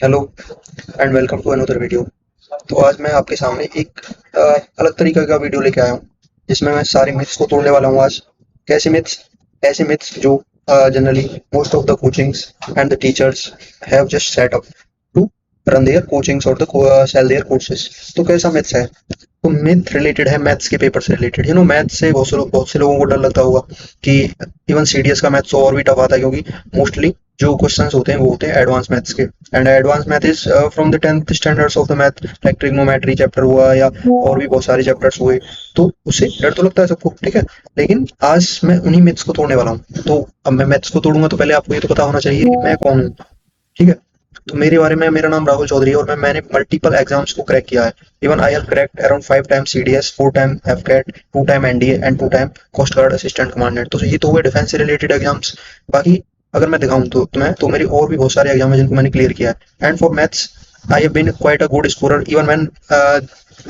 Hello and welcome to another video. तो आज मैं आपके सामने एक अलग तरीके का वीडियो लेके आया हूँ जिसमें मैं सारे मिथ्स को तोड़ने वाला हूँ आज। कैसे मिथ्स? ऐसे मिथ्स जो generally most of the coachings and the teachers have just set up to run their coachings और द सेल देयर कोर्सेज। तो कैसा मिथ्स है? तो मिथ रिलेटेड है मैथ्स के पेपर से रिलेटेड। मैथ्स से बहुत से लोगों को डर लगता होगा कि इवन सीडीएस का मैथ्स तो और भी टफ आता है, क्योंकि मोस्टली जो क्वेश्चंस होते हैं वो होते हैं एडवांस मैथ्स के। And advance math is from the 10th standards of the math, like trigonometry chapter हुआ या और भी बहुत सारे चैप्टर्स हुए। तो उससे डर तो लगता है सबको, ठीक है। लेकिन आज मैं उन्हीं मिथ्स को तोड़ने वाला हूँ। तो अब मैं मैथ्स को तोड़ूंगा तो पहले आपको ये तो पता होना चाहिए कि मैं कौन हूँ, ठीक है। तो मेरे बारे में, मेरा नाम राहुल चौधरी है और मैंने मल्टीपल एग्जाम्स को क्रैक किया है। Even I have cracked around 5 time CDS, 4 time AFCAT, 2 time NDA and 2 time coast guard assistant commandant. तो ये तो हो गए डिफेंस से रिलेटेड एग्जाम्स। बाकी अगर मैं दिखाऊं तो मेरे और भी बहुत सारे एग्जाम है जिनको मैंने क्लियर किया है। And for maths I have been quite a good scorer. Even when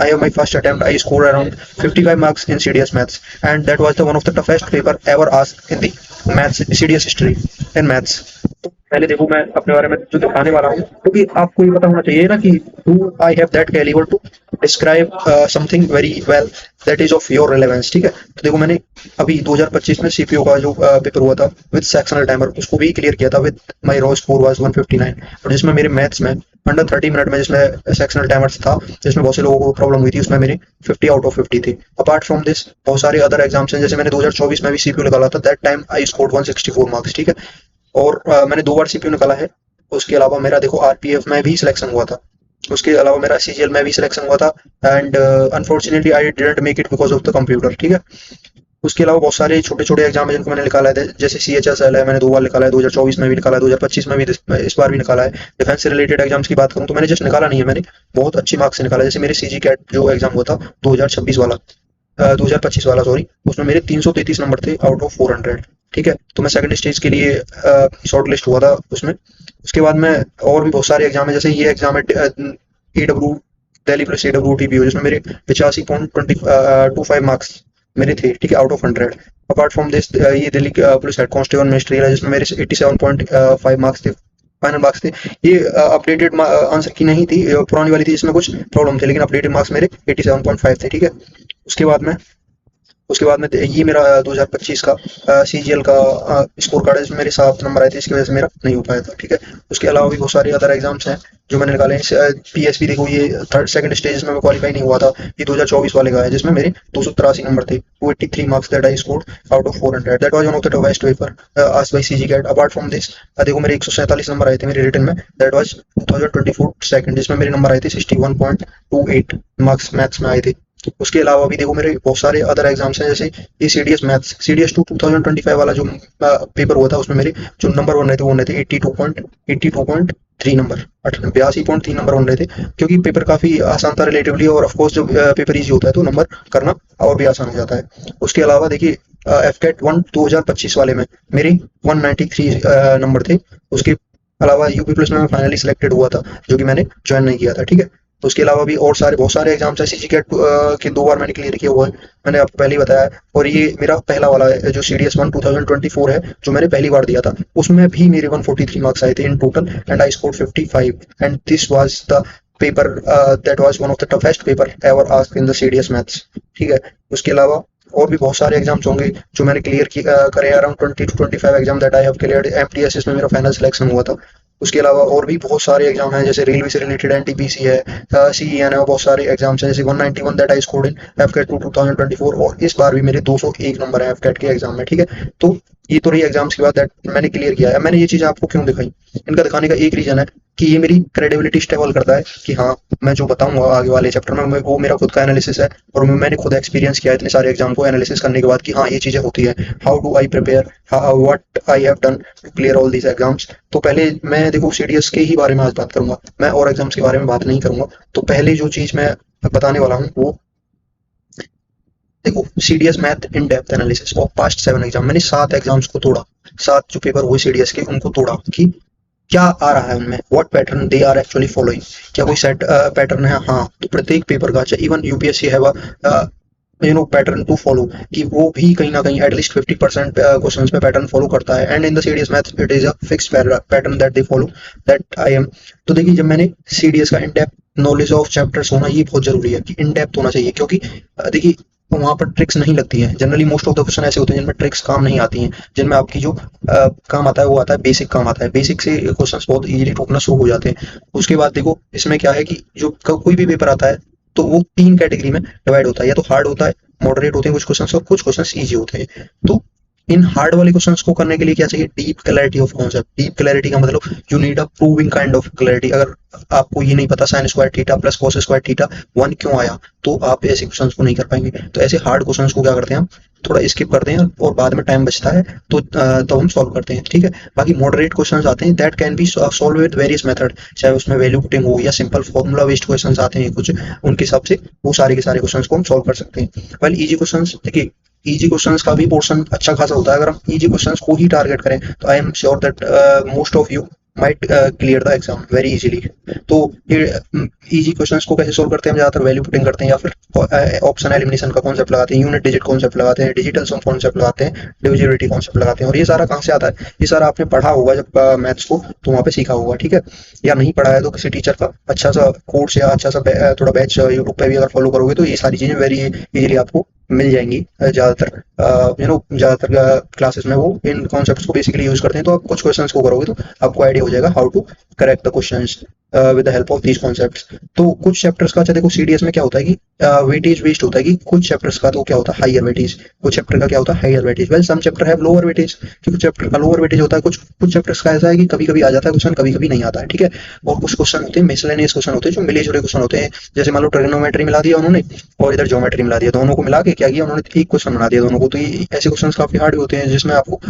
I have my first attempt, I scored around 55 marks in CDS maths, and that was the one of the toughest paper ever asked in the maths CDS history in maths. तो पहले देखो, मैं अपने बारे में जो दिखाने वाला हूँ, क्योंकि आपको ये पता होना चाहिए ना कि do I have that calibre to describe something very well that is of your relevance, ठीक है। तो देखो, मैंने अभी 2025 में सीपीओ का जो पेपर हुआ था विद सेक्शनल टाइमर, उसको भी क्लियर किया था with my raw score was 159। और जिसमें मेरे मैथ्स में अंडर 30 मिनट में, जिसमें सेक्शनल टाइमर था, जिसमें बहुत से लोगों को प्रॉब्लम हुई थी, उसमें मेरे 50 आउट ऑफ 50 थे। अपार्ट फ्रॉम दिस बहुत सारे अदर एग्जाम्स हैं, जैसे मैंने 2024 में भी सीपीयू निकाला था, that time I scored 164 marks, ठीक है। और मैंने 2 बार सीपीयू निकाला है। उसके अलावा मेरा देखो आरपीएफ में भी सिलेक्शन हुआ था। उसके अलावा मेरा सीजीएल में भी सिलेक्शन हुआ था। And unfortunately I didn't make it because of the computer, ठीक है। उसके अलावा बहुत सारे छोटे छोटे एग्जाम है जिनको मैंने निकाला है, जैसे सी एच एस एल है, मैंने 2 बार निकाला है, 2024 में भी निकाला है, 2025 में भी, इस बार भी निकाला है। डिफेंस से रिलेटेड एग्जाम्स की बात करूँ तो मैंने जस्ट निकाला नहीं है, मैंने बहुत अच्छी मार्क्स से निकाला है। जैसे मेरे सीजी कैट जो एग्जाम हुआ था 2026 वाला, 2025 वाला सॉरी, उसमें मेरे 333 नंबर थे आउट ऑफ 400, ठीक है। तो मैं सेकंड स्टेज के लिए शॉर्ट लिस्ट हुआ था उसमें। उसके बाद में और भी बहुत सारे एग्जाम है, जैसे ये एग्जाम है AW Delhi plus AW TPO, जिसमें मेरे 85.25 मार्क्स मेरे थे, ठीक है, out of 100। Apart from this ये Delhi police head constable ministerial है, जिसमें मेरे 87.5 मार्क्स थे, फाइनल मार्क्स थे। ये अपडेटेड आंसर की नहीं थी, पुरानी वाली थी जिसमें कुछ प्रॉब्लम थे, लेकिन अपडेटेड मार्क्स मेरे 87.5 थे, ठीक है। उसके बाद में उसके बाद में ये मेरा 2025 का सीजीएल का स्कोर कार्ड है, जिसमें मेरे 7 नंबर आए थे, इसकी वजह से मेरा नहीं हो पाया था, ठीक है। उसके अलावा भी बहुत सारे अदर एग्जाम्स हैं जो मैंने निकाले हैं। पीएसपी देखो, ये थर्ड सेकंड स्टेज में मैं क्वालिफाई नहीं हुआ था, ये 2024 वाले का है, जिसमें मेरे 283 नंबर थे, 283 marks that I scored out of 400। That was one of the toughest paper asked by CG CAT. Apart from this देखो, मेरे 147 नंबर आए थे मेरे रिटन में, दैट वाज 2024 सेकंड, जिसमें मेरे नंबर आए थे 61.28 मार्क्स मैथ्स में आए थे। उसके अलावा भी देखो, मेरे बहुत सारे अदर एग्जाम्स हैं, जैसे ये सीडीएस मैथ्स, सीडीएस 2025 वाला जो पेपर हुआ था, उसमें मेरे जो नंबर बन रहे थे वो बन रहे थे 82.3 नंबर, 82.3 नंबर बन रहे थे, क्योंकि पेपर काफी आसान था रिलेटिवली। और ऑफकोर्स जब पेपर इजी होता है तो नंबर करना और भी आसान हो जाता है। उसके अलावा देखिए, एफ कैट 2025 वाले में मेरे 193 नंबर थे। उसके अलावा यूपी प्लस में फाइनली सिलेक्टेड हुआ था, जो कि मैंने ज्वाइन नहीं किया था, ठीक है। तो उसके अलावा भी और सारे बहुत सारे एग्जाम्स है। सीजी कैट के 2 बार मैंने क्लियर किया हुआ है, मैंने आपको पहले ही बताया। और ये मेरा पहला वाला है जो सीडीएस 2024 है, जो मैंने पहली बार दिया था, उसमें भी मेरे 143 मार्क्स आए थे in total, and I score 55। And this was the paper that was one of the toughest paper ever asked in the CDS maths, ठीक है। उसके अलावा और भी बहुत सारे एग्जाम्स होंगे जो मैंने क्लियर करे, around 20 to 25 exam that I have cleared. MTS में मेरा फाइनल सिलेक्शन हुआ था। उसके अलावा और भी बहुत सारे एग्जाम हैं, जैसे रेलवे से रिलेटेड एनटीपीसी है, सीईएन है, बहुत सारे एग्जाम्स हैं, जैसे 191 दैट आई स्कोर्ड इन एफकेट 2024। और इस बार भी मेरे 201 नंबर है एफकेट के एग्जाम में, ठीक है। तो ये तो रही एग्जाम्स की बात, दैट मैंने क्लियर किया है। मैंने ये चीज़ आपको क्यों दिखाई? इनका दिखाने का एक रीजन है कि ये मेरी क्रेडिबिलिटी स्टेबल करता है कि हाँ, मैं जो बताऊंगा आगे वाले चैप्टर में वो मेरा खुद का एनालिसिस है, और मैंने खुद एक्सपीरियंस किया है इतने सारे एग्जाम को एनालिसिस करने के बाद कि हाँ, ये चीज़ें होती है। How do I prepare, what I have done to clear all these exams. तो पहले मैं देखो सीडीएस के ही बारे में आज बात करूंगा, मैं और एग्जाम्स के बारे में बात नहीं करूंगा। तो पहले जो चीज़ मैं बताने वाला हूँ वो देखो, CDS math in depth analysis of past 7 exam. मैंने 7 एग्जाम्स को तोड़ा, 7 जो पेपर हुए सीडीएस के उनको तोड़ा कि क्या आ रहा है उनमें, what pattern they are actually following, क्या कोई सेट पैटर्न है। हाँ, तो प्रत्येक पेपर का, चाहे इवन यूपीएससी है पैटर्न टू फॉलो, कि वो भी कहीं ना कहीं एटलीस्ट 50% क्वेश्चन पे पैटर्न फॉलो करता है। And in the CDS math it is a fix pattern that they follow, that I am. तो देखिए, जब मैंने सीडीएस का in depth knowledge of chapters होना ये बहुत जरूरी है कि इन डेप्थ होना चाहिए, क्योंकि देखिए वहां पर ट्रिक्स नहीं लगती है। Generally most of the question ऐसे होते हैं जिनमें ट्रिक्स काम नहीं आती हैं, जिनमें आपकी जो काम आता है वो आता है बेसिक काम आता है। बेसिक से क्वेश्चंस बहुत इजीली ठोकना शुरू हो जाते हैं। उसके बाद देखो इसमें क्या है कि जो कोई भी पेपर आता है तो वो 3 कैटेगरी में डिवाइड होता है, या तो हार्ड होता है, मॉडरेट होते हैं कुछ क्वेश्चंस, और कुछ क्वेश्चंस इजी होते हैं। तो इन हार्ड वाले क्वेश्चंस को करने के लिए क्या चाहिए? Deep clarity of concept. Deep clarity का मतलब you need a proving kind of clarity. अगर आपको ये नहीं पता sine square theta plus cos square theta 1 क्यों आया, तो आप ऐसे क्वेश्चंस को नहीं कर पाएंगे। तो ऐसे हार्ड क्वेश्चंस को क्या करते हैं हम, थोड़ा स्किप करते हैं, और बाद में टाइम बचता है तो हम सॉल्व करते हैं, ठीक है। बाकी मॉडरेट क्वेश्चंस आते हैं, that can be solve with various method, चाहे उसमें वैल्यू पुटिंग हो या सिंपल फॉर्मूला बेस्ड क्वेश्चंस आते हैं कुछ, उनके हिसाब से वो सारे के सारे क्वेश्चंस को हम सॉल्व कर सकते हैं। वेल इजी क्वेश्चंस, देखिए इजी क्वेश्चंस का भी पोर्शन अच्छा खासा होता है। अगर हम इजी क्वेश्चंस को ही टारगेट करें तो I am sure that most of you might clear the exam very easily. तो इजी क्वेश्चंस को कैसे सोल्व करते हैं? हम ज्यादातर वैल्यू पुटिंग करते हैं, या फिर ऑप्शन एलिमिनेशन का कॉन्सेप्ट लगाते हैं, यूनिट डिजिट कॉन्सेप्ट लगाते हैं, डिजिटल सम कॉन्सेप्ट लगाते हैं, डिविजिबिलिटी कॉन्सेप्ट लगाते हैं। और ये सारा कहाँ से आता है? ये सारा आपने पढ़ा होगा जब मैथ्स को, तो वहाँ पे सीखा होगा, ठीक है। या नहीं पढ़ा है तो किसी टीचर का अच्छा सा कोर्स या अच्छा सा थोड़ा बैच यूट्यूब पे भी अगर फॉलो करोगे तो ये सारी चीजें वेरी इजीली आपको मिल जाएंगी। ज़्यादातर क्लासेस में वो इन कॉन्सेप्ट्स को बेसिकली यूज करते हैं। तो आप कुछ क्वेश्चंस को करोगे तो आपको आइडिया हो जाएगा how to correct the questions with the help of these concepts. तो कुछ चैप्टर्स का, अच्छा देखो सीडीएस में क्या होता है कि वेटेज बेस्ड होता है, कि कुछ चैप्टर्स का तो क्या होता है हाइयर वेटेज, कुछ चैप्टर का क्या होता है higher weightage. Well some chapter have lower weightage, कि कुछ चैप्टर का लोअर वेटेज होता है। कुछ चैप्टर्स का ऐसा है कि कभी कभी आ जाता है क्वेश्चन, कभी कभी नहीं आता है, ठीक है। और कुछ क्वेश्चन होते हैं मिसलेनियस क्वेश्चन होते हैं, जो मिले जुले क्वेश्चन होते हैं। जैसे मान लो ट्रिग्नोमेट्री मिला दिया उन्होंने और इधर ज्योमेट्री मिला दिया, दोनों को मिला के क्या किया उन्होंने, एक क्वेश्चन बना दिया दोनों को। तो ये ऐसे क्वेश्चंस काफी हार्ड होते हैं जिसमें आपको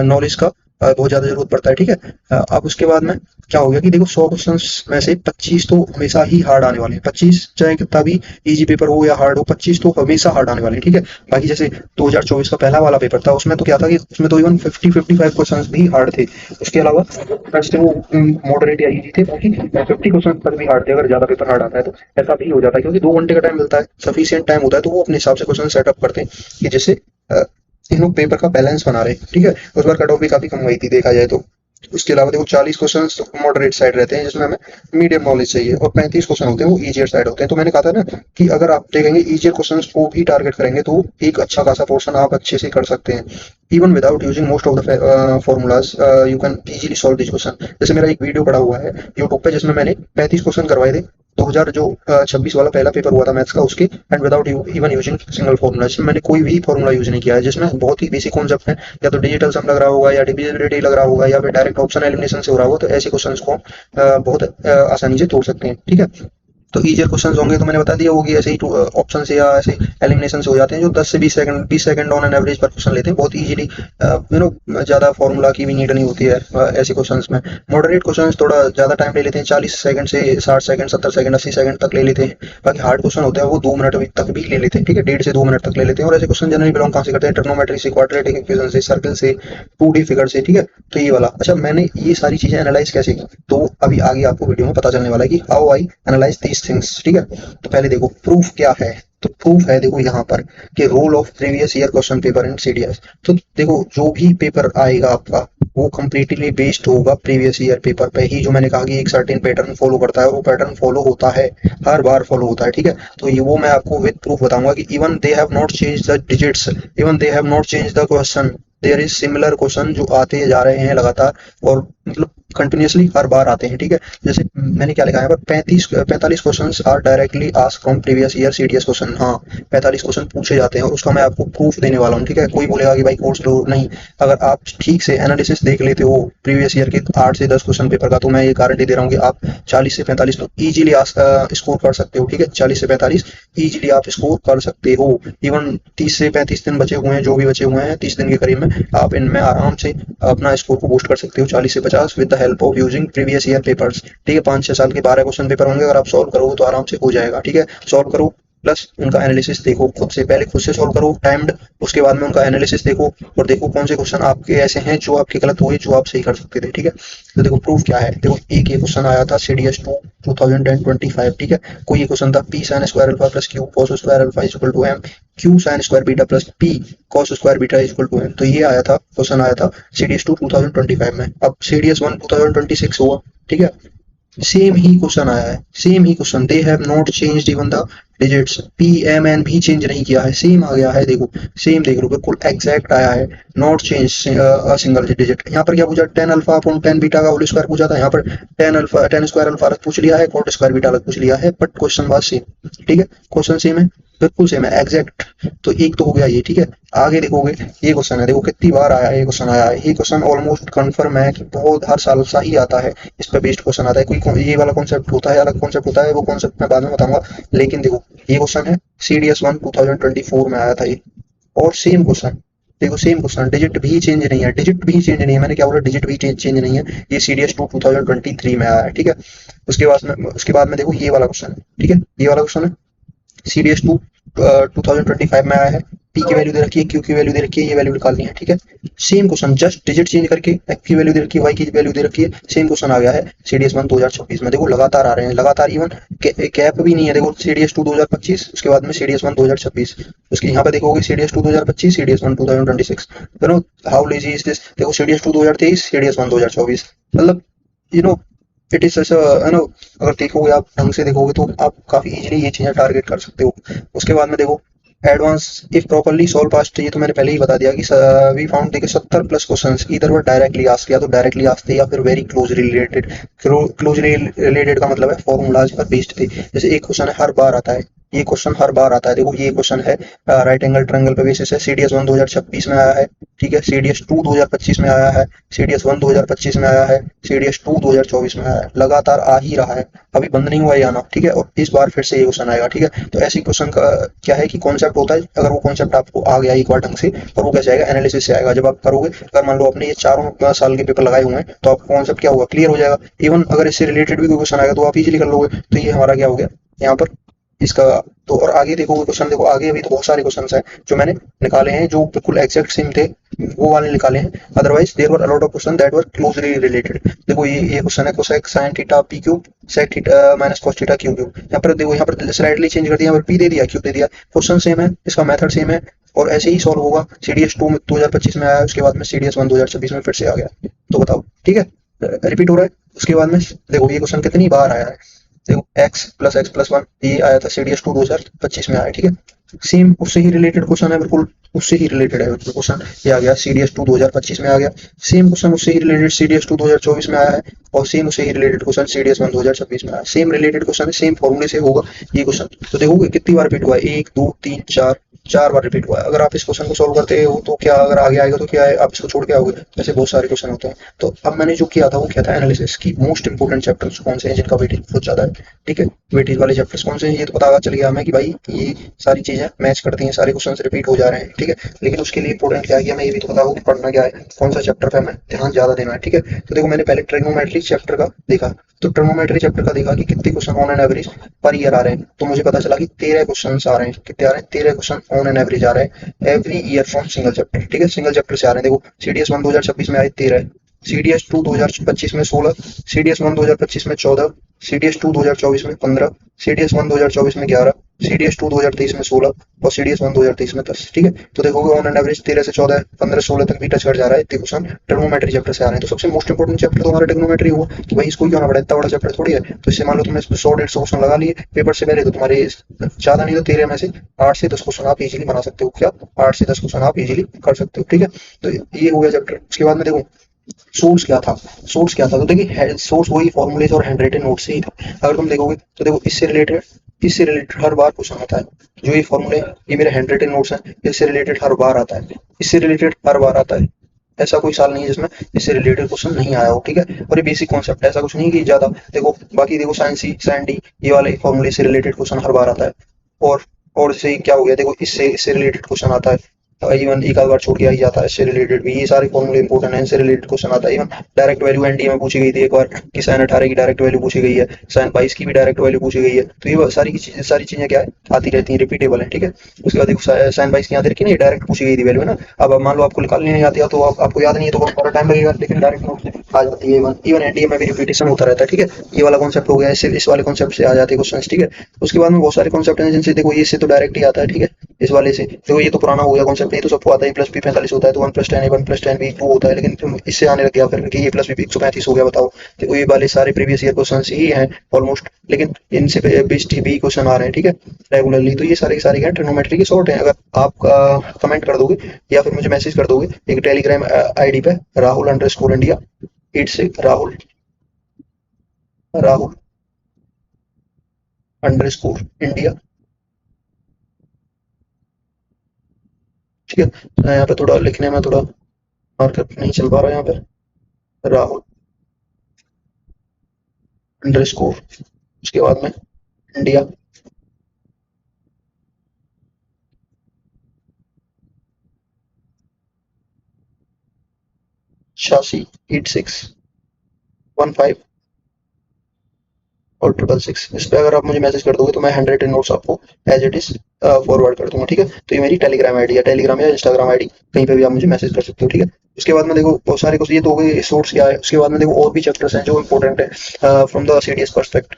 नॉलेज का बहुत ज्यादा जरूरत पड़ता है, ठीक है। अब उसके बाद में क्या हो गया कि देखो 100 क्वेश्चंस में से 25 तो हमेशा ही हार्ड आने वाले हैं। 25 चाहे कितना भी इजी पेपर हो या हार्ड हो, 25 तो हमेशा हार्ड आने वाले हैं, ठीक है। बाकी जैसे 2024 का पहला वाला पेपर था, उसमें तो क्या था कि उसमें तो इवन 50-55 क्वेश्चंस भी हार्ड थे। उसके अलावा वैसे वो मॉडरेट या इजी थे, बाकी 50 क्वेश्चन तक भी हार्ड थे। अगर ज्यादा पेपर हार्ड आता है तो ऐसा भी हो जाता है, क्योंकि 2 घंटे का टाइम मिलता है, सफिशियंट टाइम होता है, तो वो अपने हिसाब से क्वेश्चन सेटअप करते हैं कि जैसे तीनों पेपर का बैलेंस बना रहे, ठीक है। उस बार कट ऑफ भी काफी कम गई थी देखा जाए तो। उसके अलावा देखो 40 क्वेश्चन मॉडरेट साइड रहते हैं जिसमें हमें मीडियम नॉलेज चाहिए, और 35 क्वेश्चन होते हैं वो इजियर साइड होते हैं। तो मैंने कहा था ना कि अगर आप देखेंगे इजियर क्वेश्चंस को भी टारगेट करेंगे तो एक अच्छा खासा पोर्शन आप अच्छे से कर सकते हैं। Even without using most of the formulas you can easily solve this question. जैसे मेरा एक वीडियो पड़ा हुआ है यूट्यूब पे जिसमें मैंने 35 क्वेश्चन करवाए थे 2026 वाला पहला पेपर हुआ था मैथ्स का उसके, and without even using single formula. इसमें मैंने कोई भी फॉर्मूला यूज नहीं किया है, जिसमें बहुत ही बेसिक कॉन्सेप्ट है, या तो डिजिटल सम लग रहा होगा या डिविजिबिलिटी लग रहा होगा या फिर डायरेक्ट ऑप्शन एलिमिनेशन से हो रहा होगा। तो ऐसे क्वेश्चंस को बहुत आसानी से तोड़ सकते हैं, ठीक है। तो इजियर क्वेश्चंस होंगे तो मैंने बता दिया होगी, ऐसे ही ऑप्शन से या ऐसे एलिमिनेशन से हो जाते हैं, जो 10 से 20 सेकंड ऑन एन एवरेज पर क्वेश्चन लेते हैं, बहुत इजीली। ज्यादा फॉर्मूला की भी नीड नहीं होती है ऐसे क्वेश्चंस में। मॉडरेट क्वेश्चंस थोड़ा ज्यादा टाइम ले लेते हैं, 40 सेकंड से 60 सेकंड 70 सेकंड 80 सेकंड तक ले लेते हैं। बाकी हार्ड क्वेश्चन होते हैं वो 2 मिनट तक भी ले लेते हैं, ठीक है, 1.5 से 2 मिनट तक ले लेते हैं। और ऐसे क्वेश्चन जनरली बिलोंग कहाँ से करते हैं? ट्रिग्नोमेट्री से, क्वाड्रेटिक इक्वेशन से, सर्कल से, 2D फिगर से, ठीक है। तो ये वाला, अच्छा मैंने ये सारी चीजें एनालाइज कैसे की, तो अभी आगे आपको वीडियो में पता चलने वाला है कि how I analyse these things, ठीक है। तो पहले देखो प्रूफ क्या है, तो प्रूफ है देखो यहाँ पर कि role of previous year question paper in CDS. तो देखो जो भी पेपर आएगा आपका वो कंप्लीटली बेस्ड होगा प्रीवियस ईयर पेपर पे ही। जो मैंने कहा कि एक सर्टेन पैटर्न फॉलो करता है, वो पैटर्न फॉलो होता है, हर बार फॉलो होता है, ठीक है। तो ये वो मैं आपको विद प्रूफ बताऊंगा कि even they have not change the digits, even they have not change the question, there is similar question जो आते जा रहे हैं लगातार, और मतलब कंटिन्यूसली हर बार आते हैं, ठीक है। जैसे मैंने क्या लिखा है पर 45 questions are directly asked from previous year CDS question. हाँ 45 क्वेश्चन पूछे जाते हैं और उसका मैं आपको प्रूफ देने वाला हूँ, ठीक है। कोई बोलेगा कि भाई कोर्स लो, नहीं, अगर आप ठीक से एनालिसिस देख लेते हो प्रीवियस ईयर के 8 से 10 क्वेश्चन पेपर का, तो मैं ये गारंटी दे रहा हूँ कि आप 40 से 45 तो इजीली स्कोर कर सकते हो, ठीक है। 40 से 45 इजीली आप स्कोर कर सकते हो। इवन 30 से 35 दिन बचे हुए हैं, जो भी बचे हुए हैं 30 दिन के करीब में, आप इनमें आराम से अपना स्कोर को बूस्ट कर सकते हो 40 से 50 with the help of using previous year papers, ठीक है। 5-6 साल के 12 क्वेश्चन पेपर होंगे, अगर आप सॉल्व करोगे तो आराम से हो जाएगा, ठीक है। सॉल्व करो, प्लस उनका एनालिसिस देखो खुद से, पहले खुद से सॉल्व करो टाइम्ड, उसके बाद में उनका एनालिसिस देखो और देखो कौन से क्वेश्चन आपके ऐसे हैं जो आपके गलत हुए जो आप सही कर सकते थे। ठीक है, तो देखो प्रूफ क्या है, देखो एक ये क्वेश्चन आया था CDS 2025। ठीक है, कोई ये क्वेश्चन था P sine square alpha plus Q cos square alpha is equal to M Q sine square beta plus P cos square beta is equal to M. तो ये आया था, क्वेश्चन आया था CDS 2025 में। अब CDS 2026 हुआ। ठीक है, सेम ही क्वेश्चन आया है, सेम ही question, they have not changed even the digits, P M N भी चेंज नहीं किया है, सेम आ गया है। देखो सेम देख लो, बिल्कुल एग्जैक्ट आया है, नॉट चेंज सिंगल डिजिट। यहाँ पर क्या पूछा, tan alpha upon tan beta का होल स्क्वायर पूछा था, यहाँ पर टेन स्क्वायर अल्फा अलग पूछ लिया है, कॉट स्क्वायर बीटा अलग पूछ लिया है, बट क्वेश्चन बात सेम। ठीक है, क्वेश्चन सेम है, बिल्कुल सेम है, एग्जैक्ट। तो एक तो हो गया ये। ठीक है, आगे देखोगे ये क्वेश्चन है, देखो कितनी बार आया है ये क्वेश्चन, आया है ये क्वेश्चन ऑलमोस्ट कन्फर्म है कि बहुत हर साल सा ही आता है, इस पे बेस्ड क्वेश्चन आता है। कोई ये वाला कॉन्सेप्ट होता है, अलग कॉन्सेप्ट होता है, वो कॉन्सेप्ट मैं बाद में बताऊंगा। लेकिन देखो ये क्वेश्चन है CDS 1 2024 में आया था ये, और सेम क्वेश्चन, देखो सेम क्वेश्चन, डिजिट भी चेंज नहीं है, डिजिट भी चेंज नहीं है, मैंने क्या बोला, डिजिट भी चेंज नहीं है, ये CDS 2 2023 में आया है। ठीक है, उसके बाद में देखो ये वाला क्वेश्चन है। ठीक है, ये वाला क्वेश्चन है CDS 2 2025 में आया है, पी की वैल्यू दे रखी है, क्यू की वैल्यू दे रखी है, ये वैल्यू निकालनी है। ठीक है, same question, just digit change करके एक्स की वैल्यू दे रखी है, वाई की वैल्यू दे रखी है, सेम क्वेश्चन आ गया है CDS 1 2026 में। देखो लगातार आ रहे हैं, लगातार, इवन कैप भी नहीं है। देखो CDS 2 2025, उसके बाद में CDS 1 2026, उसके यहाँ पे देखोगे CDS 2 2025, CDS 1 2026। You know how lazy is this, देखो CDS 2 2023, CDS 1 2024, मतलब you know it is such है ना। अगर देखोगे आप ढंग से देखोगे तो आप काफी इजीली ये चीजें टारगेट कर सकते हो। उसके बाद में देखो advance if properly solve past, ये तो मैंने पहले ही बता दिया कि वी फाउंड देखिए 70 प्लस क्वेश्चंस इधर वर डायरेक्टली आस्क्ड, या तो डायरेक्टली आस्क्ड थे या फिर very closely related. Closely related का मतलब है फॉर्मूलाज पर बेस्ड थे। जैसे एक क्वेश्चन है हर बार आता है, ये क्वेश्चन हर बार आता है। देखो ये क्वेश्चन है राइट एंगल ट्रायंगल पे बेसिस है, CDS 1 2026 में आया है। ठीक है, CDS 2 2025 में आया है, CDS 1 2025 में आया है, CDS 2 2024 में आया है, लगातार आ ही रहा है, अभी बंद नहीं हुआ ये आना। ठीक है, और इस बार फिर से ये क्वेश्चन आएगा। ठीक है, तो ऐसी क्वेश्चन का क्या है कि कॉन्सेप्ट होता है, अगर वो कॉन्सेप्ट आपको आ गया एक बार ढंग से, और वो कैसे आएगा, एनालिसिस से आएगा। जब आप करोगे, अगर मान लो आपने ये चारों साल के पेपर लगाए हुए हैं, तो आपको कॉन्सेप्ट क्या होगा, क्लियर हो जाएगा। इवन अगर इससे रिलेटेड भी कोई क्वेश्चन आएगा तो आप इजीली कर लोगे। तो ये हमारा क्या हो गया यहाँ पर इसका। तो और आगे देखोगे क्वेश्चन, देखो आगे अभी तो बहुत सारे क्वेश्चन हैं जो मैंने निकाले हैं, जो बिल्कुल एग्जैक्ट सेम थे, वो वाले निकाले हैं। Otherwise there were a lot of question that were closely related. देखो ये क्वेश्चन है cosec sine theta P cube sec theta minus cos theta Q cube. यहाँ पर देखो, यहाँ पर स्लाइडली चेंज कर दिया, यहाँ पर पी दे दिया, क्यू दे दिया, क्वेश्चन सेम है, इसका मेथड सेम है, और ऐसे ही सॉल्व होगा। CDS 2 2025 में आया, उसके बाद में CDS 1 2026 में फिर से आ गया। तो बताओ, ठीक है, रिपीट हो रहा है। उसके बाद में देखो ये क्वेश्चन कितनी बार आया है, देखो x प्लस 1 ये आया था CDS 2 2025 में आया। ठीक है, सेम उससे ही रिलेटेड क्वेश्चन है, बिल्कुल उससे ही रिलेटेड है बिल्कुल क्वेश्चन, ये आ गया CDS 2 2025 में आ गया। सेम क्वेश्चन उससे ही रिलेटेड CDS 2 2024 में आया है, और सेम उससे ही रिलेटेड क्वेश्चन CDS 1 2026 में आया। सेम रिलेटेड क्वेश्चन है, सेम फॉर्मूले से होगा ये क्वेश्चन। तो देखोगे कितनी बार रिपीट हुआ है, 1 2 3 4 बार रिपीट हुआ है। अगर आप इस क्वेश्चन को सोल्व करते हो तो क्या, अगर आगे आएगा तो क्या है, आप इसको छोड़ के आओगे, ऐसे बहुत सारे क्वेश्चन होते हैं। तो अब मैंने जो किया था वो क्या था, एनालिसिस की मोस्ट इंपोर्टेंट चैप्टर्स कौन से हैं जिनका वेटेज बहुत ज्यादा है। ठीक है, वेटेज वाले चैप्टर्स कौन से हैं ये तो पता चल गया हमें कि भाई ये सारी चीजें मैच करती हैं, सारे क्वेश्चन रिपीट हो जा रहे हैं। ठीक है, लेकिन उसके लिए इंपोर्टेंट क्या है कि हमें ये भी तो पता हो कि पढ़ना क्या है, कौन सा चैप्टर पे हमें ध्यान ज्यादा देना है। ठीक है, तो देखो मैंने पहले ट्रिग्नोमेट्री चैप्टर का देखा, तो ट्रिग्नोमेट्री चैप्टर का देखा कि कितने question on an average per year आ रहे हैं। तो मुझे पता चला कि 13 क्वेश्चन आ रहे हैं, कितने आ रहे हैं, 13 क्वेश्चन ऑन एन एवरेज आ रहे हैं every year from single chapter. ठीक है, सिंगल चैप्टर से आ रहे हैं। देखो CDS 1 2026 में आए 13, CDS 2 2025 में 16, CDS 1 2025 में 14, CDS 2 2024 में 15, CDS 1 2024 में 11, CDS 2 2023 में 16, और CDS 1 2023 में 10। ठीक है, तो देखोगे ऑन एन एवरेज 13 से 14 15 16 तक भी टच कर जा रहा है, इतने क्वेश्चन ट्रिग्नोमेट्री चैप्टर से आ रहे हैं। तो सबसे मोस्ट इंपोर्टेंट चैप्टर तो हमारा ट्रिग्नोमेट्री हुआ कि भाई इसको क्यों ना पढ़ा, इतना बड़ा चैप्टर थोड़ी है। तो इससे मान लो तुमने 100-150 क्वेश्चन लगा लिए पेपर से पहले, तो तुम्हारे ज्यादा नहीं तो 13 में से 8 से 10 क्वेश्चन आप इजीली बना सकते हो। क्या, 8 से 10 क्वेश्चन आप इजीली कर सकते हो। ठीक है, तो ये हो गया चैप्टर। उसके बाद में देखो सोर्स क्या था, सोर्स क्या था, तो देखिए सोर्स वही फॉर्मूलेज और हैंडराइटन नोट से ही था। अगर तुम देखोगे तो देखो इससे रिलेटेड हर बार क्वेश्चन आता है। जो ये फॉर्मूले, ये मेरे हैंडराइटन नोट्स हैं, इससे रिलेटेड हर बार आता है, इससे रिलेटेड हर बार आता है। ऐसा कोई साल नहीं है जिसमें इससे रिलेटेड क्वेश्चन नहीं आया हो। ठीक है, और ये बेसिक कॉन्सेप्ट है, ऐसा कुछ नहीं कि ज्यादा। देखो बाकी देखो साइन सी साइन डी ये वाले फॉर्मूले से रिलेटेड क्वेश्चन हर बार आता है। और जैसे क्या हो गया, देखो इससे रिलेटेड क्वेश्चन आता है, इवन एक आध बार छूट के आ ही जाता है इससे रिलेटेड भी। ये सारे फॉर्मूले इंपॉर्टेंट है, इनसे रिलेटेड क्वेश्चन आता है। इवन डायरेक्ट वैल्यू एनडीए में पूछी गई थी एक बार कि साइन 18 की डायरेक्ट वैल्यू पूछी गई है, साइन 22 की भी डायरेक्ट वैल्यू पूछी गई है। तो ये सारी चीजें क्या है, आती रहती हैं, रिपीटेबल है, ठीक है। उसके बाद देखो साइन 22 की यहाँ देखी नहीं, डायरेक्ट पूछी गई थी वैल्यू है ना। अब मान लो आपको निकालनी नहीं आती है तो आपको याद नहीं है तो बहुत सारा टाइम लगेगा, लेकिन डायरेक्ट नोट से आ जाती है। इवन इवन एनडीए में भी रिपीटेशन होता रहता है, ठीक है। ये वाला कॉन्सेप्ट हो गया, इससे इस वाले कॉन्सेप्ट से आ जाते हैं क्वेश्चन, ठीक है। उसके बाद में बहुत सारे कॉन्सेप्ट हैं जिनसे देखो ये इससे तो डायरेक्ट ही आता है, ठीक है। इस वाले से देखो ये तो पुराना हो गया कॉन्सेप्ट, ये तो सबको आता है, प्लस बी 45 होता है तो 1 + 10 ए 1 + 10 बी 2 होता है, लेकिन इससे आने लग गया फिर कि ये प्लस बी 135 हो गया, बताओ। देखो ये वाले सारे प्रीवियस ईयर क्वेश्चन ही हैं ऑलमोस्ट, लेकिन इनसे बेस्ड भी क्वेश्चन आ रहे हैं, ठीक है, रेगुलरली। तो ये सारे के सारे क्या ट्रिग्नोमेट्री के शॉर्ट हैं। अगर आप कमेंट कर दोगे या फिर मुझे मैसेज कर दोगे एक टेलीग्राम आईडी पे, Rahul_India 86 Rahul_India, ठीक है। यहाँ पे थोड़ा लिखने में थोड़ा मार्कअप नहीं चल पा रहा है, यहाँ पे Rahul_, उसके बाद में इंडिया, 86 86 15 और 666। इस पे अगर आप मुझे मैसेज कर दोगे तो मैं 100 नोट्स आपको एज इट इज फॉरवर्ड कर दूंगा, ठीक है। तो ये मेरी टेलीग्राम आईडी है, टेलीग्राम या इंस्टाग्राम आईडी, कहीं पे भी आप मुझे मैसेज कर सकते हो, ठीक है। उसके बाद में देखो बहुत सारे कुछ ये तो हो गए सोर्स क्या है। उसके बाद में देखो और भी चैप्टर्स हैं जो इंपॉर्टेंट है फ्रॉम द सीडीएस पर्सपेक्ट।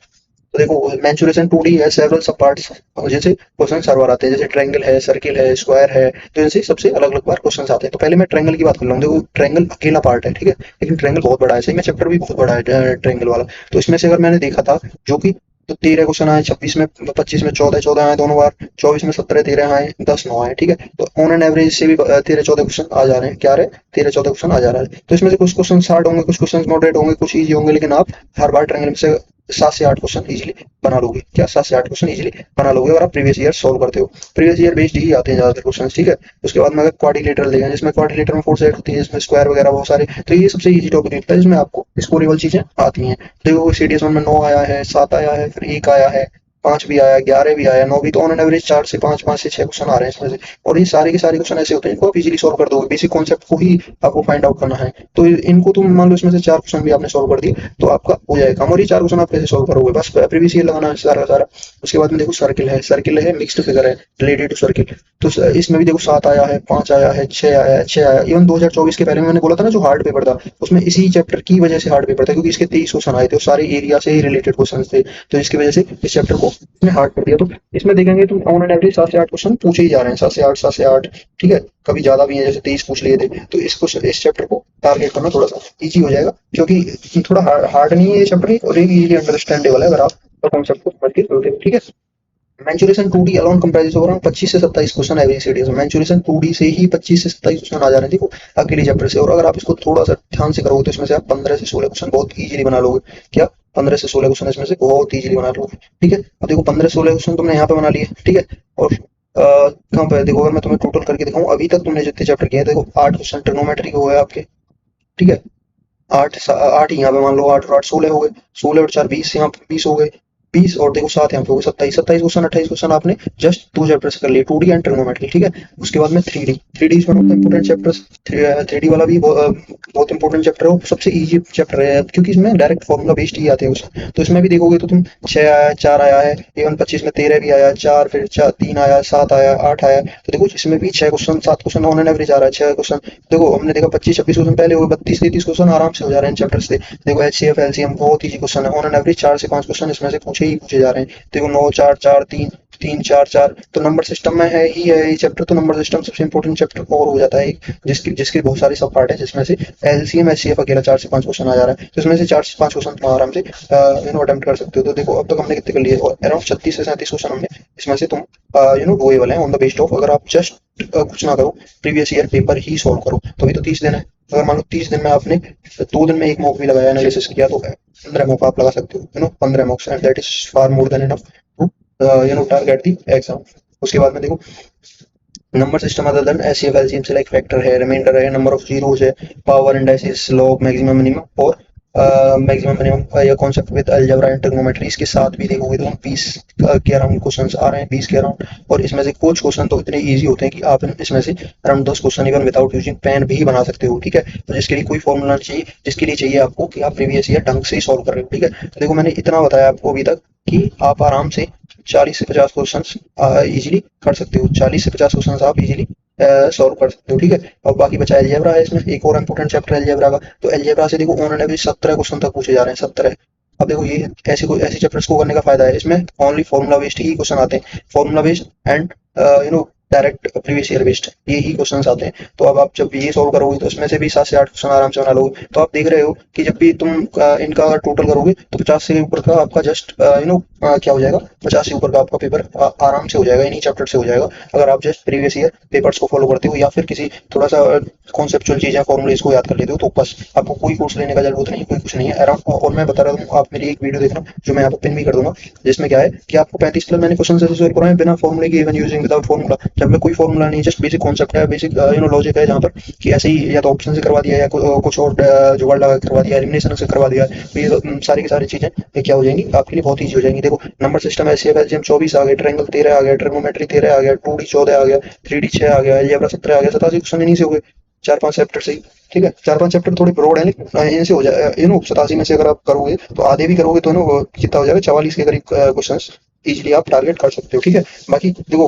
तो देखो मेंसुरेशन 2D है, सेवरल सब पार्ट्स, जैसे क्वेश्चन सर्वर आते हैं, जैसे ट्रायंगल है, सर्किल है, स्क्वायर है, तो इनसे सबसे अलग अलग बार क्वेश्चन आते हैं। तो पहले मैं ट्रायंगल की बात कर लूँ। देखो ट्रायंगल अकेला पार्ट है, ठीक है, लेकिन ट्रायंगल बहुत बड़ा है, सही में चैप्टर भी बहुत बड़ा है ट्रायंगल वाला। तो इसमें से अगर मैंने देखा था जो कि तो 13 क्वेश्चन आए, 26 में 25 में 14 आए दोनों बार, 24 में 17 13 आए, 10 9 आए, ठीक है। तो ऑन एन एवरेज से भी 13 14 क्वेश्चन आ जा रहे हैं, क्या रहे 13 14 क्वेश्चन आ जा रहा है। तो इसमें से कुछ क्वेश्चन हार्ड होंगे, कुछ क्वेश्चन मॉडरेट होंगे, कुछ ईजी होंगे, लेकिन आप हर बार ट्रायंगल में से 7 से 8 क्वेश्चन इजीली बना लोगे। क्या 7 से 8 क्वेश्चन इजीली बना लोगे अगर आप प्रीवियस ईयर सॉल्व करते हो। प्रीवियस ईयर बेस्ड ही आते हैं ज्यादातर क्वेश्चन, ठीक है। उसके बाद में अगर क्वाड्रिलेटरल देखें, जिसमें क्वाड्रिलेटरल में 4 साइड होती है, जिसमें स्क्वायर वगैरह बहुत सारे, तो ये सबसे इजी टॉपिक होता है जिसमें आपको स्कोरेबल चीजें आती हैं। देखो सीडीएस 1 में 9 आया है, 7 आया है, फिर 1 आया है, 5 भी आया, 11 भी आया, 9 भी। तो ऑन एन एवरेज 4 से 5 5 से 6 क्वेश्चन आ रहे हैं इसमें से। और ये सारे के सारे क्वेश्चन ऐसे होते हैं इनको आप इजीली सॉल्व कर दोगे, बेसिक कॉन्सेप्ट को ही आपको फाइंड आउट करना है। तो इनको तुम मान लो इसमें से 4 क्वेश्चन भी आपने सॉल्व कर दिए तो आपका हो जाएगा काम। और ये 4 क्वेश्चन आप कैसे सॉल्व करोगे, बस प्रीवियस ईयर लगाना है सारा का सारा। उसके बाद में देखो सर्किल है मिक्स्ड फिगर है रिलेटेड टू सर्किल। तो इसमें भी देखो 7 आया है, 5 आया है, 6 आया है, 6 आया। इवन 2024 के पहले मैंने बोला था ना जो हार्ड पेपर था, उसमें इसी चैप्टर की वजह से हार्ड पेपर था, क्योंकि इसके 23 क्वेश्चन आए थे और सारे एरिया से ही रिलेटेड क्वेश्चन थे। तो इसकी वजह से इस चैप्टर को इसने हार्ड कर दिया। तो इसमें देखेंगे तो ऑन एन एवरेज 7 से 8 क्वेश्चन पूछे ही जा रहे हैं, 7 से 8 ठीक है। कभी ज्यादा भी है, जैसे 23 पूछ लिए थे। तो इस चैप्टर को टारगेट करना थोड़ा सा इजी हो जाएगा, क्योंकि थोड़ा हार्ड नहीं है ये चैप्टर और एक इजी अंडरस्टैंडेबल है अगर आप कॉन्सेप्ट को समझ के चलते हो, ठीक है। Mensuration 2D alone comprises over 25 से 27 क्वेश्चन एवरी सीडीएस में। मेंसुरेशन 2D से ही 25 से 27 क्वेश्चन आ जा रहे हैं, देखो अकेले चैप्टर से। और अगर आप इसको थोड़ा सा ध्यान से करोगे तो इसमें से आप 15 से 16 क्वेश्चन बहुत इजीली बना लोगे। क्या 15 से 16 क्वेश्चन इसमें से बहुत इजीली बना लोगे, ठीक है। अब देखो 15 से 16 क्वेश्चन तुमने यहाँ पे बना लिए, ठीक है। और कहाँ पे देखो, अगर मैं तुम्हें टोटल करके दिखाऊं अभी तक तुमने जितने चैप्टर किए हैं, देखो 8 क्वेश्चन ट्रिग्नोमेट्री के हुए आपके, ठीक है। 8 यहाँ पे मान लो 8 और 8 16 हो गए, 16 और 4 20, यहाँ पे 20 हो गए, 20 और देखो 7 यहाँ पे हो गए 27 क्वेश्चन, 28 क्वेश्चन आपने जस्ट 2 चैप्टर्स कर लिए, 2D एंड ट्रिग्नोमेट्री, ठीक है। उसके बाद में 3D is one of the important chapters. 3D वाला भी बहुत इंपॉर्टेंट चैप्टर है, सबसे इजी चैप्टर है क्योंकि इसमें डायरेक्ट फॉर्मूला बेस्ड ही आते हैं। तो इसमें भी देखोगे तो तुम 6 आया, 4 आया है, इवन 25 में 13 भी आया, 4 फिर 3 आया, 7 आया, 8 आया। तो देखो इसमें भी 6 question 7 question on an average आ रहा है, 6 क्वेश्चन। देखो हमने देखा 25 26 क्वेश्चन पहले हो गए, 32 33 क्वेश्चन आराम से हो जा रहे हैं चैप्टर से। देखो एचसीएफ एलसीएम बहुत इजी क्वेश्चन है, ऑन एन एवरेज 4 से 5 क्वेश्चन इसमें से पूछे जा रहे हैं। देखो 9 4 4 3 3 4 4। तो नंबर सिस्टम में है ही है ये चैप्टर। तो नंबर सिस्टम सबसे इंपॉर्टेंट चैप्टर और हो जाता है, जिसके बहुत सारे सब पार्ट है, जिसमें से एलसीएम एचसीएफ अकेला 4 से 5 क्वेश्चन आ जा रहा है। तो इसमें से 4 से 5 क्वेश्चन तुम आराम से अटेम्प्ट कर सकते हो। तो देखो अब तक हमने कितने कर लिए, अराउंड 36 से 37 क्वेश्चन हमने इसमें से तुम डुएबल है ऑन द बेस्ड ऑफ, अगर आप जस्ट कुछ ना करो, प्रीवियस ईयर पेपर ही सॉल्व करो। तो अभी तो 30 दिन है, अगर मान लो 30 दिन में आपने 2 दिन में एक मॉक भी लगाया, एनालिसिस किया, तो 15 मॉक आप लगा सकते हो, 15 mocks, and that is far more than enough to target the exam. उसके बाद में देखो number system other than HCF LCM से लाइक फैक्टर है, रिमाइंडर है, नंबर ऑफ जीरोस है, power indices, log, maximum minimum और मैक्सिमम मिनिमम या concept with algebra and trigonometry, इसके साथ भी देखोगे तो 20 के अराउंड क्वेश्चन आ रहे हैं, 20 के अराउंड। और इसमें से कुछ क्वेश्चन तो इतने ईजी होते हैं कि आप इसमें से around 10 question even without using pen भी बना सकते हो, ठीक है। तो जिसके लिए कोई फॉर्मूला नहीं चाहिए, जिसके लिए चाहिए आपको कि आप प्रीवियस ईयर ढंग से सॉल्व कर रहे हो, ठीक है। तो देखो मैंने इतना बताया आपको अभी तक कि आप आराम से 40 से 50 क्वेश्चन इजीली कर सकते हो, 40 से 50 क्वेश्चन आप इजीली सॉल्व कर सकते हो, ठीक है। और बाकी बचा अलजेब्रा है, इसमें एक और इंपॉर्टेंट चैप्टर है अलजेब्रा का। तो अलजेब्रा से देखो ऑन एन एवरेज 17 क्वेश्चन तक पूछे जा रहे हैं, 17। अब देखो ये ऐसे चैप्टर्स को करने का फायदा है, इसमें ओनली फॉर्मूला बेस्ड ही क्वेश्चन आते हैं, formula based and direct previous year based ये ही क्वेश्चन आते हैं। तो अब आप जब ये सॉल्व करोगे तो इसमें से भी 7 से 8 क्वेश्चन आराम से बना लोगे। तो आप देख रहे हो कि जब भी तुम इनका अगर टोटल करोगे तो 50 से ऊपर का आपका जस्ट क्या हो जाएगा, 50 से ऊपर का आपका पेपर आराम से हो जाएगा, इन्हीं चैप्टर से हो जाएगा, अगर आप जस्ट प्रीवियस ईयर पेपर्स को फॉलो करते हो या फिर किसी थोड़ा सा कॉन्सेप्चुअल चीजें फॉर्मुलेज को याद कर लेते हो। तो बस आपको कोई कोर्स लेने का जरूरत नहीं, कोई कुछ नहीं है अराउंड। और मैं बता रहा हूँ, आप मेरी एक वीडियो देखना जो मैं यहाँ पे पिन भी कर दूंगा, जिसमें क्या है कि आपको 35 प्लस मैंने क्वेश्चन ऐसे सॉल्व कराए बिना फॉर्मुले के, इवन यूजिंग विदाउट फॉर्मुला, जब में कोई फॉर्मुला नहीं, जस्ट बेसिक कॉन्सेप्ट है, बेसिक लॉजिक है, जहाँ पर कि ऐसे ही या तो ऑप्शन से करवा दिया या कुछ और जुगाड़ लगा के करवा दिया, एलिमिनेशन से करवा दिया। तो ये सारी की सारी चीजें क्या हो जाएंगी आपके लिए, बहुत ईजी हो जाएंगी। देखो नंबर सिस्टम ऐसे है, एलसीएम 24 आ गया, ट्रायंगल 13 आ गया, ट्रिग्नोमेट्री 13 आ गया, 2D 14 आ गया, 3D 6 आ गया, अलजेब्रा 17 आ गया, 87 क्वेश्चन इन्हीं से हो गए, 4-5 चैप्टर से ही, ठीक है। 4-5 चैप्टर थोड़े ब्रॉड है, लेकिन इनसे हो जाए 87 में से अगर आप करोगे तो आधे भी करोगे तो कितना हो जाएगा, 44 के करीब क्वेश्चन इजीली आप टारगेट कर सकते हो, ठीक है। बाकी देखो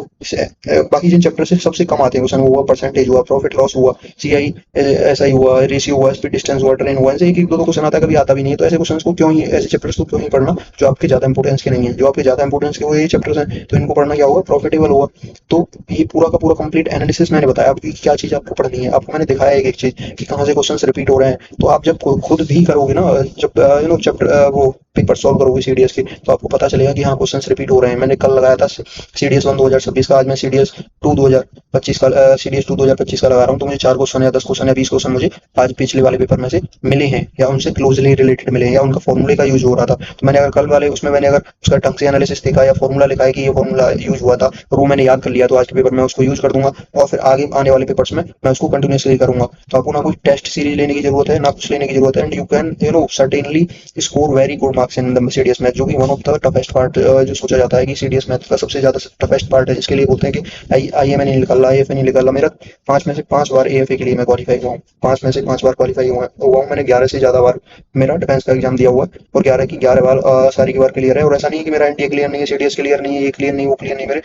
बाकी जिन चैप्टर से सबसे कम आते हैं क्वेश्चन, हुआ परसेंटेज, हुआ प्रॉफिट लॉस, हुआ सीआई एसआई, हुआ रेशियो, हुआ स्पीड डिस्टेंस, हुआ ट्रेन, हुआ, ऐसे एक एक दो क्वेश्चन आता है, कभी आता भी नहीं है। तो ऐसे क्वेश्चन को क्यों ही, ऐसे चैप्टर्स को क्यों ही पढ़ना जो आपके ज्यादा इंपोर्टेंस के नहीं है। जो आपके ज्यादा इंपोर्टेंस के वो ये चैप्टर्स हैं, तो इनको पढ़ना क्या होगा, प्रॉफिटेबल होगा। तो ये पूरा का पूरा कंप्लीट एनालिसिस मैंने बताया आपकी क्या चीज आपको पढ़नी है, आपको मैंने दिखाया एक एक चीज कि कहाँ से क्वेश्चन रिपीट हो रहे हैं। तो आप जब खुद भी करोगे ना, जब चैप्टर वो पेपर सॉल्व करोगे सीडीएस के, तो आपको पता चलेगा कि हाँ क्वेश्चन रिपीट हो रहे हैं। मैंने कल लगाया था सीडीएस 1 2026 का, आज मैं सीडीएस 2 2025 का सीडीएस 2 2025 का लगा रहा हूँ। तो मुझे 4 क्वेश्चन या 10 क्वेश्चन या 20 क्वेश्चन मुझे आज पिछले वाले पेपर में से मिले हैं, या उनसे क्लोजली रिलेटेड मिले हैं, या उनका फॉर्मूले का यूज हो रहा था। तो मैंने अगर कल वाले उसमें मैंने अगर उसका ढंग से एनालिसिस देखा या फॉर्मूला लिखा है कि ये फॉर्मूला यूज हुआ था और वो मैंने याद कर लिया, तो आज के पेपर में उसको यूज कर दूंगा और फिर आगे आने वाले पेपर्स में मैं उसको कंटिन्यूसली करूंगा। तो आपको ना कोई टेस्ट सीरीज लेने की जरूरत है, ना कुछ लेने की जरूरत है, and you can certainly score very good marks in the CDS math, जो कि one of the toughest part जो सोचा जाता है कि सीडीएस मैथ का सबसे ज्यादा टफेस्ट पार्ट है, जिसके लिए बोलते हैं कि आईएमए नहीं निकाला, आईएफए नहीं निकाला। मेरा 5 में से 5 बार एएफए के लिए मैं क्वालिफाई हुआ हूँ, 5 में से 5 बार क्वालिफाई हुआ हूँ। मैंने 11 से ज्यादा बार मेरा डिफेंस का एग्जाम दिया हुआ है, और 11 की 11 बार सारी की बार क्लियर है। और ऐसा नहीं है कि मेरा एनटीए क्लियर नहीं है, सीडीएस क्लियर नहीं है, ये क्लियर नहीं, वो क्लियर नहीं, मेरे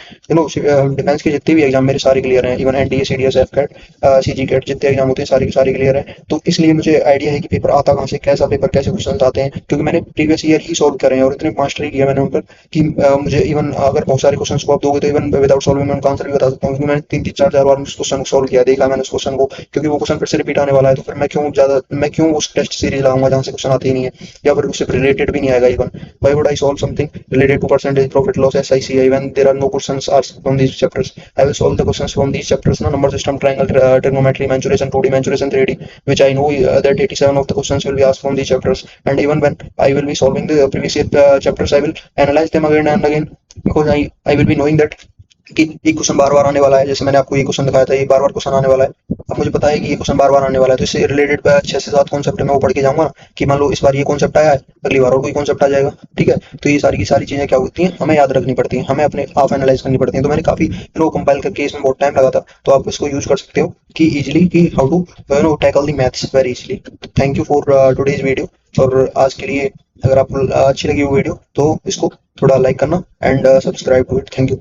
डिफेंस के जितने भी एग्जाम मेरे सारे क्लियर हैं, even NTA, CDS, AFCAT, CG CAT, जितने एग्जाम होते हैं सारे के सारे क्लियर है। तो इसलिए मुझे आइडिया है कि पेपर आता कहाँ से, कैसा पेपर, कैसे क्वेश्चन आते हैं, क्योंकि मैंने प्रीवियस ईयर ही सॉल्व करे हैं और इतने मास्टरी किया मैंने उन पर कि मुझे इवन अगर बहुत सारे क्वेश्चन को आप दोगे तो इवन विदाउट सॉल्विंग मैं उनका आंसर भी बता सकता हूँ, क्योंकि मैंने 3-4 बार उस क्वेश्चन को सॉल्व किया, देखा मैंने उस क्वेश्चन को, क्योंकि वो क्वेश्चन फिर से रिपीट आने वाला है। तो फिर मैं क्यों उस टेस्ट सीरीज लाऊंगा जहाँ से क्वेश्चन आते ही नहीं है, या फिर उससे रिलेटेड भी नहीं आएगा even. Why would I solve something related to percentage, profit loss, SI CI when there are no questions asked from these chapters? I will solve the questions from these chapters, na, number system, triangle, trigonometry, mensuration, 2D mensuration, 3D, which I know that 87 of the questions will be asked from these chapters. And even when I will be solving the previous year chapters, I will analyze them again and again, because I will be knowing that कि एक question बार बार आने वाला है। जैसे मैंने आपको ये question दिखाया था, ये बार बार क्वेश्चन आने वाला है, अब मुझे पता है कि ये क्वेश्चन बार बार आने वाला है, तो इससे रिलेटेड 6 से 7 कॉन्सेप्ट मैं वो पढ़ के जाऊंगा कि मान लो इस बार ये कॉन्सेप्ट आया है, अगली बार और कोई कॉन्सेप्ट आ जाएगा, ठीक है। तो ये सारी की सारी चीजें क्या होती हैं, हमें याद रखनी पड़ती हैं, हमें अपने आप एनालाइज करनी पड़ती हैं। तो मैंने काफी कंपाइल करके, इसमें बहुत टाइम लगा था, तो आप इसको यूज कर सकते हो कि इजिली कि how to tackle the maths very easily. Thank you for today's video. और आज के लिए अगर आपको अच्छी लगी वो वीडियो तो इसको थोड़ा लाइक करना and subscribe to it. Thank you.